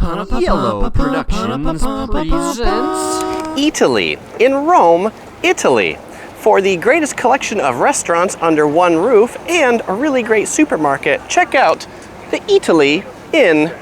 Yellow Productions presents Eataly in Rome, Italy. For the greatest collection of restaurants under one roof and a really great supermarket, check out the Eataly in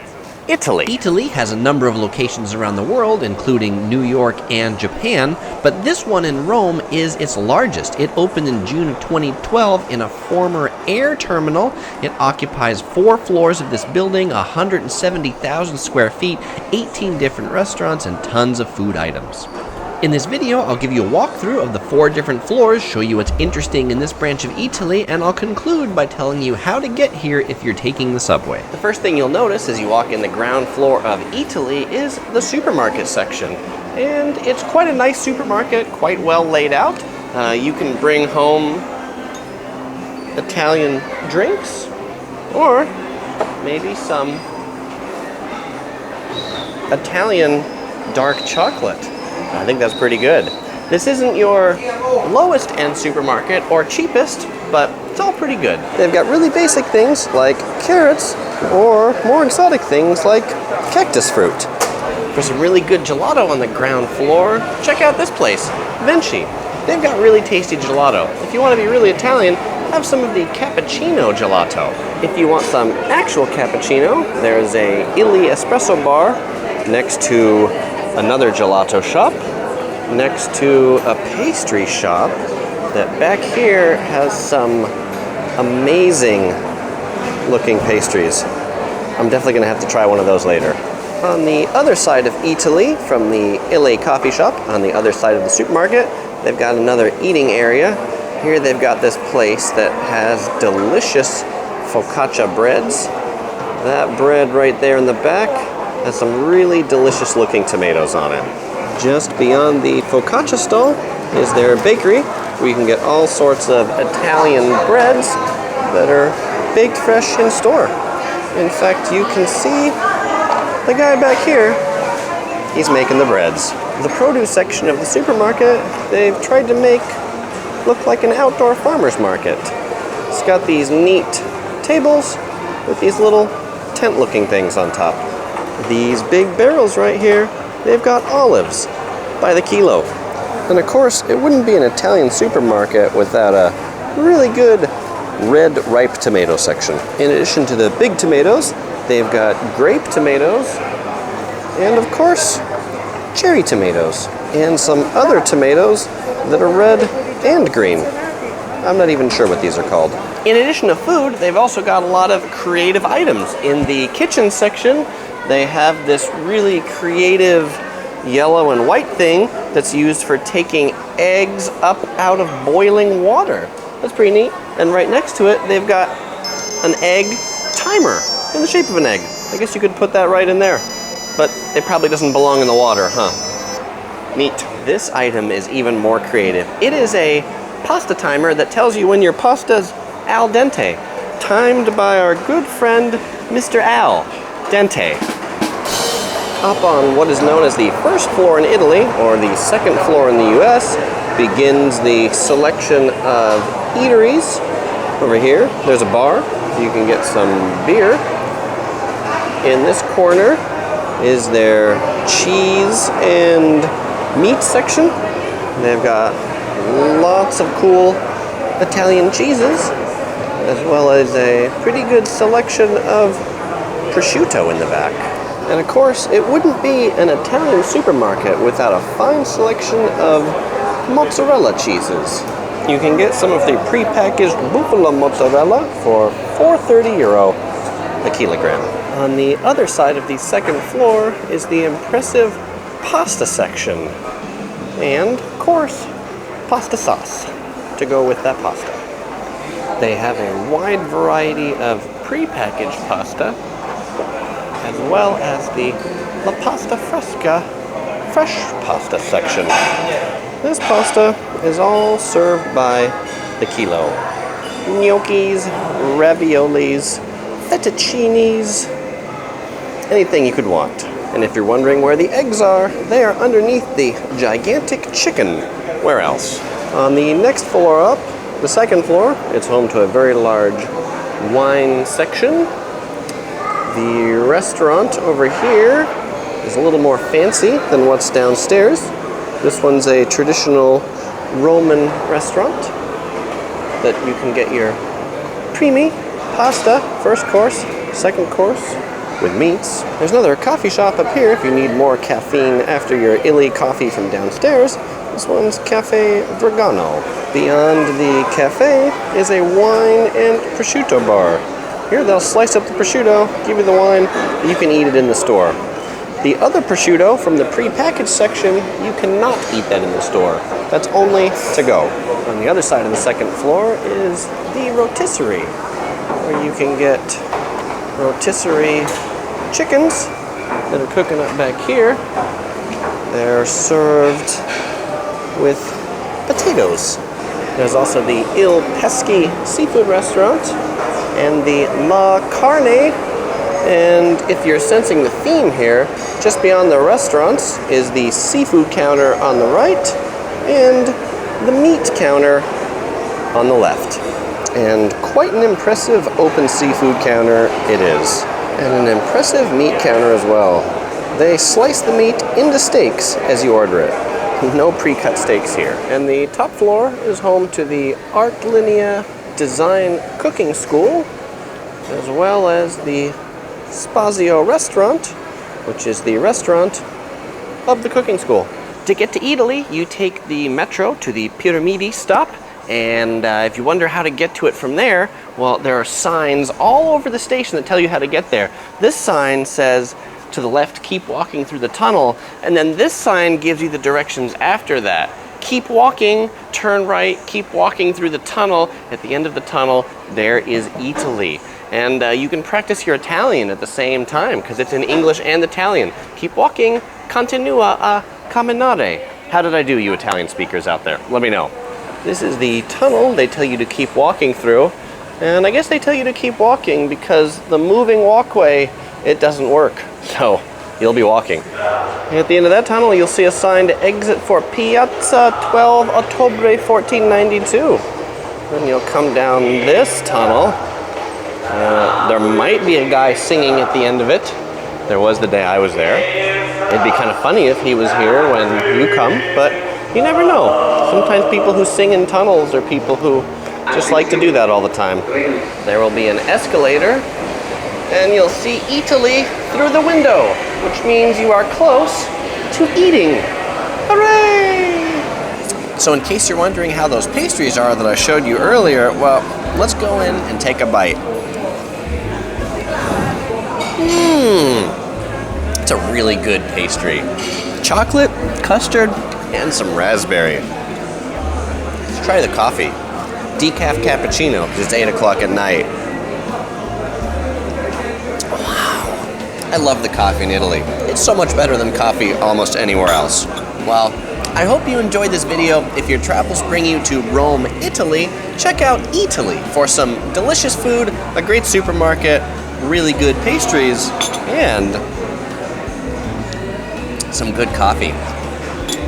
Italy. Eataly has a number of locations around the world, including New York and Japan, but this one in Rome is its largest. It opened in June of 2012 in a former air terminal. It occupies 4 floors of this building, 170,000 square feet, 18 different restaurants, and tons of food items. In this video, I'll give you a walkthrough of the 4 different floors, show you what's interesting in this branch of Eataly, and I'll conclude by telling you how to get here if you're taking the subway. The first thing you'll notice as you walk in the ground floor of Eataly is the supermarket section. And it's quite a nice supermarket, quite well laid out. You can bring home Italian drinks, or maybe some Italian dark chocolate. I think that's pretty good. This isn't your lowest end supermarket or cheapest, but it's all pretty good. They've got really basic things like carrots or more exotic things like cactus fruit. There's a really good gelato on the ground floor. Check out this place, Vinci. They've got really tasty gelato. If you want to be really Italian, have some of the cappuccino gelato. If you want some actual cappuccino, there's a Illy espresso bar next to another gelato shop, next to a pastry shop that back here has some amazing looking pastries. I'm definitely going to have to try one of those later. On the other side of Eataly, from the Illy coffee shop, on the other side of the supermarket, they've got another eating area. Here they've got this place that has delicious focaccia breads. That bread right there in the back has some really delicious looking tomatoes on it. Just beyond the focaccia stall is their bakery, where you can get all sorts of Italian breads that are baked fresh in store. In fact, you can see the guy back here, he's making the breads. The produce section of the supermarket, they've tried to make look like an outdoor farmer's market. It's got these neat tables with these little tent looking things on top. These big barrels right here, they've got olives by the kilo. And of course, it wouldn't be an Italian supermarket without a really good red ripe tomato section. In addition to the big tomatoes, they've got grape tomatoes, and of course, cherry tomatoes, and some other tomatoes that are red and green. I'm not even sure what these are called. In addition to food, they've also got a lot of creative items. In the kitchen section, they have this really creative yellow and white thing that's used for taking eggs up out of boiling water. That's pretty neat. And right next to it, they've got an egg timer in the shape of an egg. I guess you could put that right in there. But it probably doesn't belong in the water, huh? Neat. This item is even more creative. It is a pasta timer that tells you when your pasta's al dente, timed by our good friend, Mr. Al Dente. Up on what is known as the first floor in Italy, or the second floor in the US, begins the selection of eateries. Over here, there's a bar, so you can get some beer. In this corner is their cheese and meat section. They've got lots of cool Italian cheeses, as well as a pretty good selection of prosciutto in the back. And of course, it wouldn't be an Italian supermarket without a fine selection of mozzarella cheeses. You can get some of the pre-packaged bufala mozzarella for €4.30 a kilogram. On the other side of the second floor is the impressive pasta section. And, of course, pasta sauce to go with that pasta. They have a wide variety of pre-packaged pasta, as well as the La Pasta Fresca fresh pasta section. This pasta is all served by the kilo. Gnocchis, raviolis, fettuccinis, anything you could want. And if you're wondering where the eggs are, they are underneath the gigantic chicken. Where else? On the next floor up, the second floor, it's home to a very large wine section. The restaurant over here is a little more fancy than what's downstairs. This one's a traditional Roman restaurant that you can get your primi, pasta, first course, second course, with meats. There's another coffee shop up here if you need more caffeine after your Eataly coffee from downstairs. This one's Cafe Vergano. Beyond the cafe is a wine and prosciutto bar. Here they'll slice up the prosciutto, give you the wine, you can eat it in the store. The other prosciutto from the pre-packaged section, you cannot eat that in the store. That's only to go. On the other side of the second floor is the rotisserie, where you can get rotisserie chickens that are cooking up back here. They're served with potatoes. There's also the Il Pesci seafood restaurant and the La Carne. And if you're sensing the theme here, just beyond the restaurants is the seafood counter on the right and the meat counter on the left. And quite an impressive open seafood counter it is. And an impressive meat counter as well. They slice the meat into steaks as you order it. No pre-cut steaks here. And the top floor is home to the Art Linea Design Cooking School, as well as the Spazio Restaurant, which is the restaurant of the cooking school. To get to Eataly, you take the metro to the Piramide stop, and if you wonder how to get to it from there, well, there are signs all over the station that tell you how to get there. This sign says, to the left, keep walking through the tunnel, and then this sign gives you the directions after that. Keep walking, turn right, keep walking through the tunnel. At the end of the tunnel, there is Eataly. And you can practice your Italian at the same time, because it's in English and Italian. Keep walking, continua a camminare. How did I do, you Italian speakers out there? Let me know. This is the tunnel they tell you to keep walking through. And I guess they tell you to keep walking because the moving walkway, it doesn't work. So you'll be walking. At the end of that tunnel, you'll see a sign to exit for Piazza 12 Ottobre 1492. Then you'll come down this tunnel. There might be a guy singing at the end of it. There was the day I was there. It'd be kind of funny if he was here when you come, but you never know. Sometimes people who sing in tunnels are people who just like to do that all the time. There will be an escalator, and you'll see Eataly through the window, which means you are close to eating. Hooray! So in case you're wondering how those pastries are that I showed you earlier, well, let's go in and take a bite. It's a really good pastry. Chocolate, custard, and some raspberry. Let's try the coffee. Decaf cappuccino, because it's 8 o'clock at night. Wow. I love the coffee in Italy. It's so much better than coffee almost anywhere else. Well, I hope you enjoyed this video. If your travels bring you to Rome, Italy, check out Eataly for some delicious food, a great supermarket, really good pastries, and some good coffee.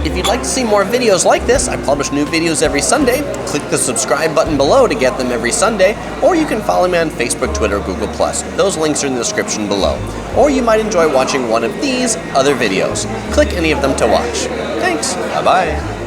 If you'd like to see more videos like this, I publish new videos every Sunday. Click the subscribe button below to get them every Sunday, or you can follow me on Facebook, Twitter, Google+. Those links are in the description below. Or you might enjoy watching one of these other videos. Click any of them to watch. Thanks. Bye-bye.